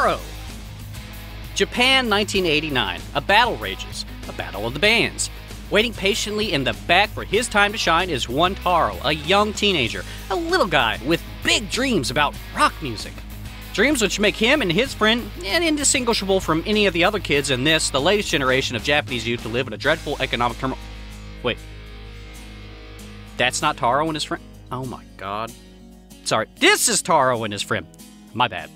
Taro! Japan, 1989. A battle rages. A battle of the bands. Waiting patiently in the back for his time to shine is one Taro, a young teenager, a little guy with big dreams about rock music. Dreams which make him and his friend indistinguishable from any of the other kids in this, the latest generation of Japanese youth to live in a dreadful economic turmoil. Wait. That's not Taro and his friend? Oh my god. Sorry, this is Taro and his friend. My bad.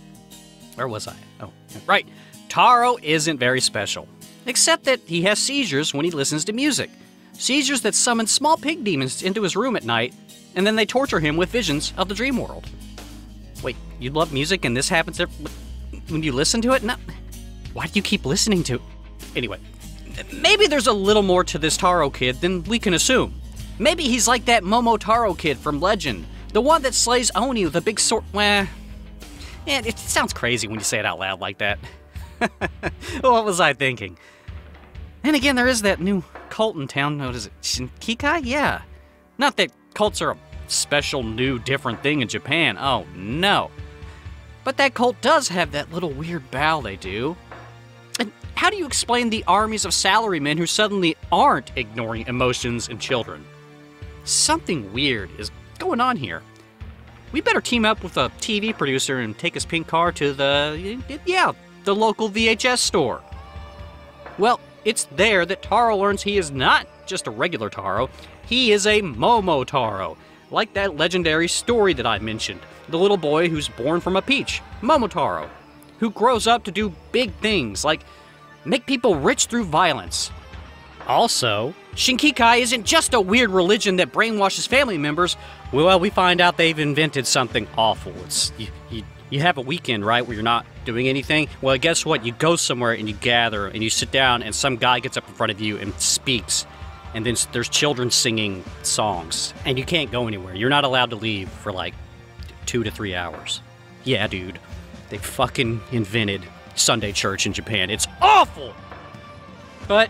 Where was I? Oh, right. Taro isn't very special. Except that he has seizures when he listens to music. Seizures that summon small pig demons into his room at night, and then they torture him with visions of the dream world. Wait, you love music and this happens when you listen to it? No. Why do you keep listening to it? Anyway, maybe there's a little more to this Taro kid than we can assume. Maybe he's like that Momotaro kid from Legend, the one that slays Oni with a big sword. Well, yeah, it sounds crazy when you say it out loud like that. What was I thinking? And again, there is that new cult in town. What is it? Shinkikai? Yeah. Not that cults are a special, new, different thing in Japan. Oh, no. But that cult does have that little weird bow they do. And how do you explain the armies of salarymen who suddenly aren't ignoring emotions and children? Something weird is going on here. We better team up with a TV producer and take his pink car to the local VHS store. Well, it's there that Taro learns he is not just a regular Taro, he is a Momotaro, like that legendary story that I mentioned, the little boy who's born from a peach, Momotaro, who grows up to do big things like make people rich through violence. Also, Shinkikai isn't just a weird religion that brainwashes family members. Well, we find out they've invented something awful. It's you have a weekend, right, where you're not doing anything? Well, guess what? You go somewhere and you gather and you sit down and some guy gets up in front of you and speaks. And then there's children singing songs. And you can't go anywhere. You're not allowed to leave for like 2 to 3 hours. Yeah, dude. They fucking invented Sunday church in Japan. It's awful! But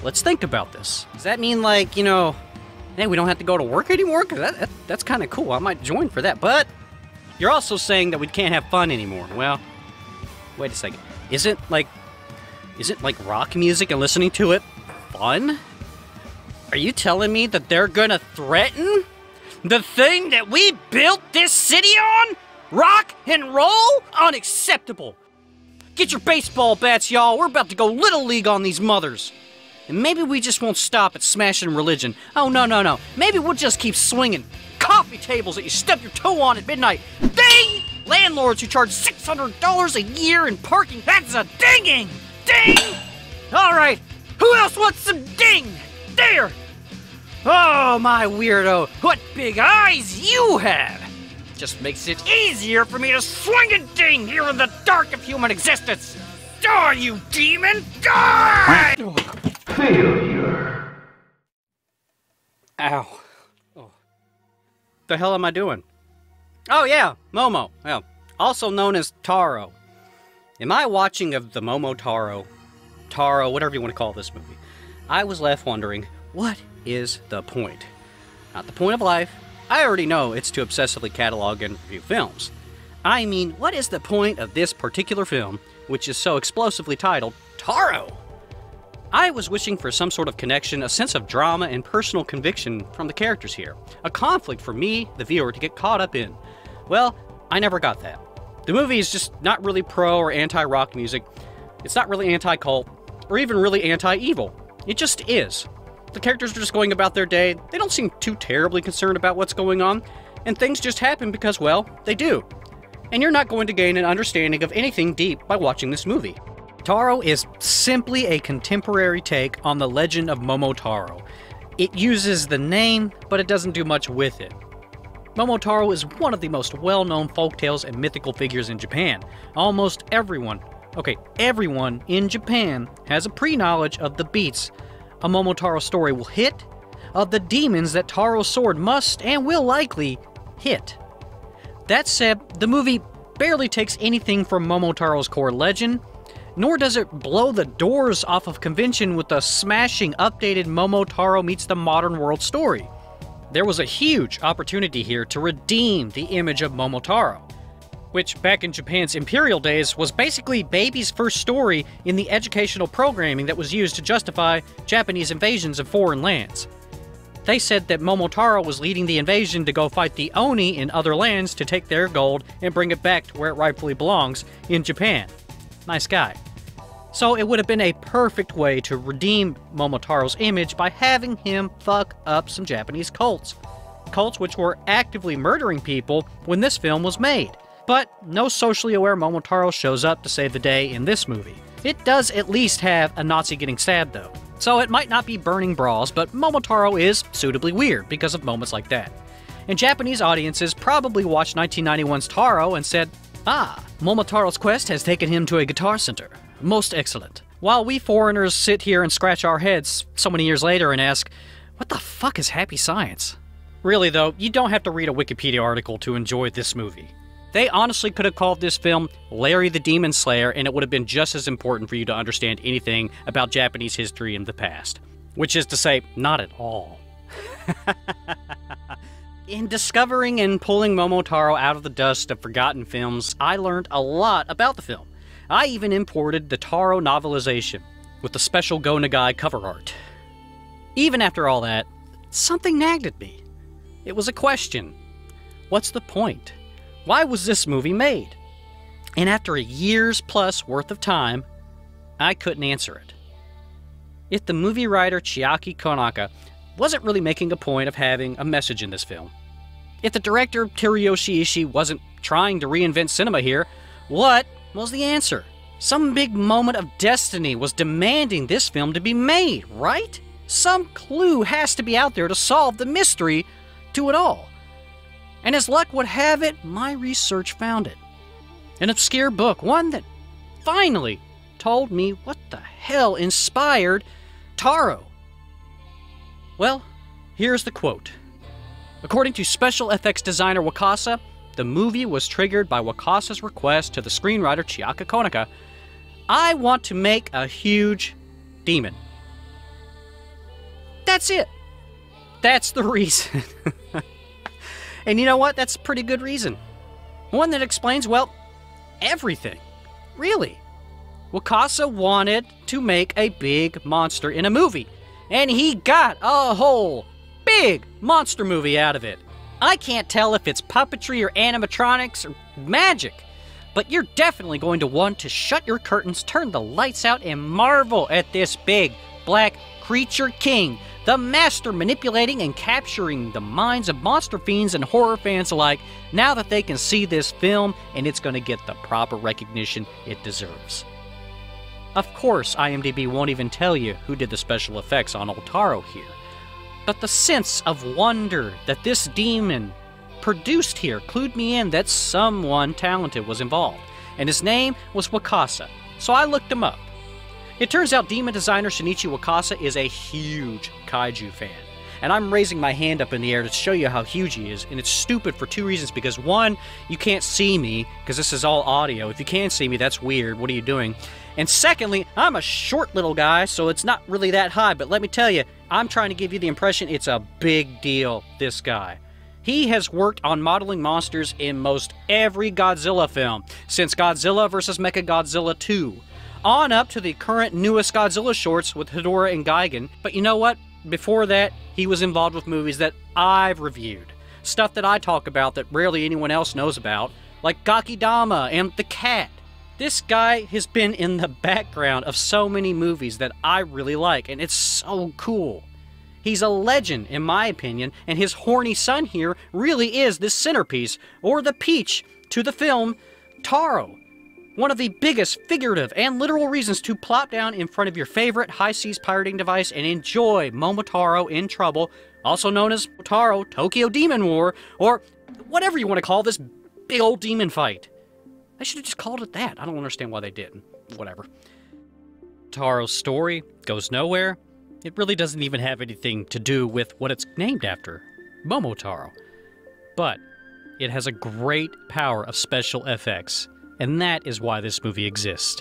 let's think about this. Does that mean, like, you know, hey, we don't have to go to work anymore? Because that's kind of cool. I might join for that. But you're also saying that we can't have fun anymore. Well, wait a second. Isn't like rock music and listening to it fun? Are you telling me that they're gonna threaten the thing that we built this city on? Rock and roll? Unacceptable. Get your baseball bats, y'all. We're about to go Little League on these mothers. And maybe we just won't stop at smashing religion. Oh, no. Maybe we'll just keep swinging coffee tables that you stub your toe on at midnight. Ding! Landlords who charge $600 a year in parking. That's a dinging! Ding! All right, who else wants some ding? There! Oh, my weirdo, what big eyes you have! Just makes it easier for me to swing a ding here in the dark of human existence. Die, you demon! Die! Failure. Ow. Oh. The hell am I doing? Oh yeah, Momo. Well, also known as Taro. In my watching of the Momotaro, Taro, whatever you want to call this movie, I was left wondering, what is the point? Not the point of life. I already know it's to obsessively catalog and review films. I mean, what is the point of this particular film, which is so explosively titled Taro? I was wishing for some sort of connection, a sense of drama and personal conviction from the characters here. A conflict for me, the viewer, to get caught up in. Well, I never got that. The movie is just not really pro or anti-rock music. It's not really anti-cult, or even really anti-evil. It just is. The characters are just going about their day. They don't seem too terribly concerned about what's going on, and things just happen because, well, they do. And you're not going to gain an understanding of anything deep by watching this movie. Taro is simply a contemporary take on the legend of Momotaro. It uses the name, but it doesn't do much with it. Momotaro is one of the most well-known folktales and mythical figures in Japan. Almost everyone in Japan has a pre-knowledge of the beats a Momotaro story will hit, of the demons that Taro's sword must and will likely hit. That said, the movie barely takes anything from Momotaro's core legend, nor does it blow the doors off of convention with a smashing updated Momotaro meets the modern world story. There was a huge opportunity here to redeem the image of Momotaro. which back in Japan's imperial days was basically baby's first story in the educational programming that was used to justify Japanese invasions of foreign lands. They said that Momotaro was leading the invasion to go fight the Oni in other lands to take their gold and bring it back to where it rightfully belongs, in Japan. Nice guy. So it would have been a perfect way to redeem Momotaro's image by having him fuck up some Japanese cults. Cults which were actively murdering people when this film was made. But no socially aware Momotaro shows up to save the day in this movie. It does at least have a Nazi getting stabbed though. So it might not be burning bras, but Momotaro is suitably weird because of moments like that. And Japanese audiences probably watched 1991's Taro and said, "Ah, Momotaro's quest has taken him to a guitar center. Most excellent." While we foreigners sit here and scratch our heads so many years later and ask, what the fuck is happy science? Really though, you don't have to read a Wikipedia article to enjoy this movie. They honestly could have called this film Larry the Demon Slayer, and it would have been just as important for you to understand anything about Japanese history in the past. Which is to say, not at all. In discovering and pulling Momotaro out of the dust of forgotten films, I learned a lot about the film. I even imported the Taro novelization, with the special Go Nagai cover art. Even after all that, something nagged at me. It was a question. What's the point? Why was this movie made? And after a year's plus worth of time, I couldn't answer it. If the movie writer Chiaki Konaka wasn't really making a point of having a message in this film, if the director Teruyoshi Ishii wasn't trying to reinvent cinema here, what was the answer? Some big moment of destiny was demanding this film to be made, right? Some clue has to be out there to solve the mystery to it all. And as luck would have it, my research found it. An obscure book, one that finally told me what the hell inspired Taro. Well, here's the quote. According to special effects designer Wakasa, the movie was triggered by Wakasa's request to the screenwriter Chiaki Konaka, "I want to make a huge demon." That's it. That's the reason. And you know what? That's a pretty good reason. One that explains, well, everything. Really. Wakasa wanted to make a big monster in a movie, and he got a whole big monster movie out of it. I can't tell if it's puppetry or animatronics or magic, but you're definitely going to want to shut your curtains, turn the lights out, and marvel at this big black creature king, the master manipulating and capturing the minds of monster fiends and horror fans alike, now that they can see this film and it's going to get the proper recognition it deserves. Of course, IMDb won't even tell you who did the special effects on Old Taro here, but the sense of wonder that this demon produced here clued me in that someone talented was involved, and his name was Wakasa, so I looked him up. It turns out demon designer Shinichi Wakasa is a huge kaiju fan. And I'm raising my hand up in the air to show you how huge he is, and it's stupid for two reasons, because one, you can't see me, because this is all audio. If you can see me, that's weird. What are you doing? And secondly, I'm a short little guy, so it's not really that high, but let me tell you, I'm trying to give you the impression it's a big deal, this guy. He has worked on modeling monsters in most every Godzilla film, since Godzilla vs. Mechagodzilla 2. On up to the current newest Godzilla shorts with Hedorah and Gigan. But you know what? Before that, he was involved with movies that I've reviewed. Stuff that I talk about that rarely anyone else knows about, like Gakidama and The Cat. This guy has been in the background of so many movies that I really like, and it's so cool. He's a legend, in my opinion, and his horny son here really is the centerpiece, or the peach, to the film Taro. One of the biggest figurative and literal reasons to plop down in front of your favorite high-seas pirating device and enjoy Momotaro in Trouble, also known as Taro Tokyo Demon War, or whatever you want to call this big old demon fight. They should have just called it that. I don't understand why they didn't. Whatever. Taro's story goes nowhere. It really doesn't even have anything to do with what it's named after, Momotaro. But it has a great power of special effects. And that is why this movie exists.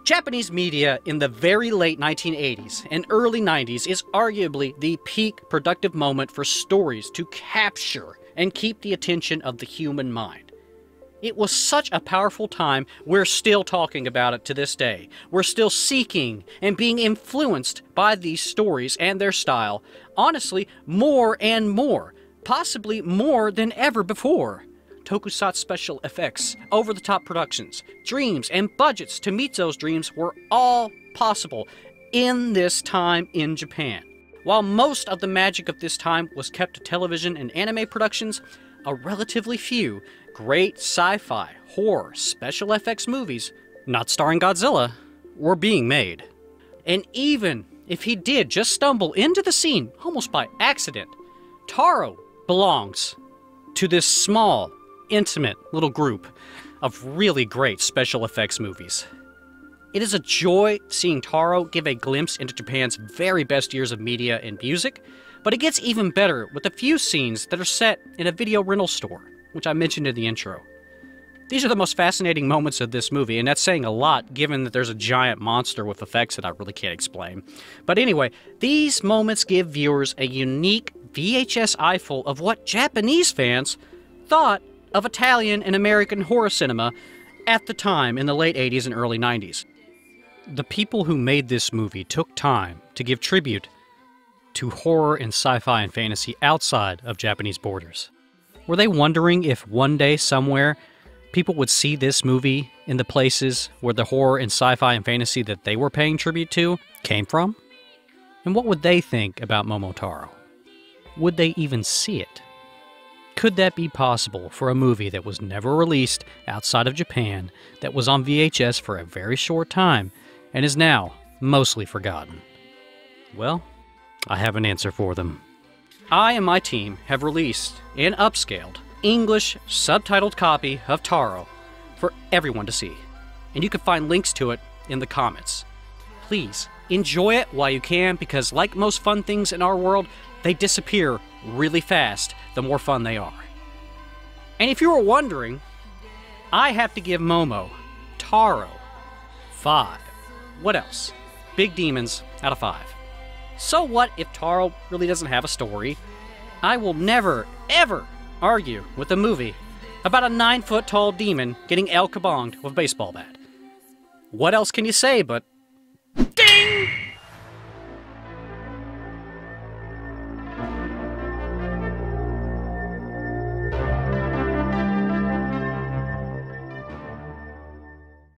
Japanese media in the very late 1980s and early 90s is arguably the peak productive moment for stories to capture and keep the attention of the human mind. It was such a powerful time, we're still talking about it to this day. We're still seeking and being influenced by these stories and their style. Honestly, more and more. Possibly more than ever before. Tokusatsu special effects, over-the-top productions, dreams, and budgets to meet those dreams were all possible in this time in Japan. While most of the magic of this time was kept to television and anime productions, a relatively few great sci-fi, horror, special effects movies, not starring Godzilla, were being made. And even if he did just stumble into the scene almost by accident, Taro belongs to this small, intimate little group of really great special effects movies. It is a joy seeing Taro give a glimpse into Japan's very best years of media and music, but it gets even better with a few scenes that are set in a video rental store, which I mentioned in the intro. These are the most fascinating moments of this movie, and that's saying a lot given that there's a giant monster with effects that I really can't explain. But anyway, these moments give viewers a unique VHS eyeful of what Japanese fans thought of Italian and American horror cinema at the time in the late 80s and early 90s. The people who made this movie took time to give tribute to horror and sci-fi and fantasy outside of Japanese borders. Were they wondering if one day somewhere people would see this movie in the places where the horror and sci-fi and fantasy that they were paying tribute to came from? And what would they think about Momotaro? Would they even see it? Could that be possible for a movie that was never released outside of Japan, that was on VHS for a very short time, and is now mostly forgotten? Well, I have an answer for them. I and my team have released an upscaled English subtitled copy of Taro for everyone to see, and you can find links to it in the comments. Please enjoy it while you can, because like most fun things in our world, they disappear really fast the more fun they are. And if you were wondering, I have to give Momotaro 5. What else? Big demons out of 5. So what if Taro really doesn't have a story? I will never, ever argue with a movie about a 9-foot-tall demon getting el-kabonged with a baseball bat. What else can you say but... Ding!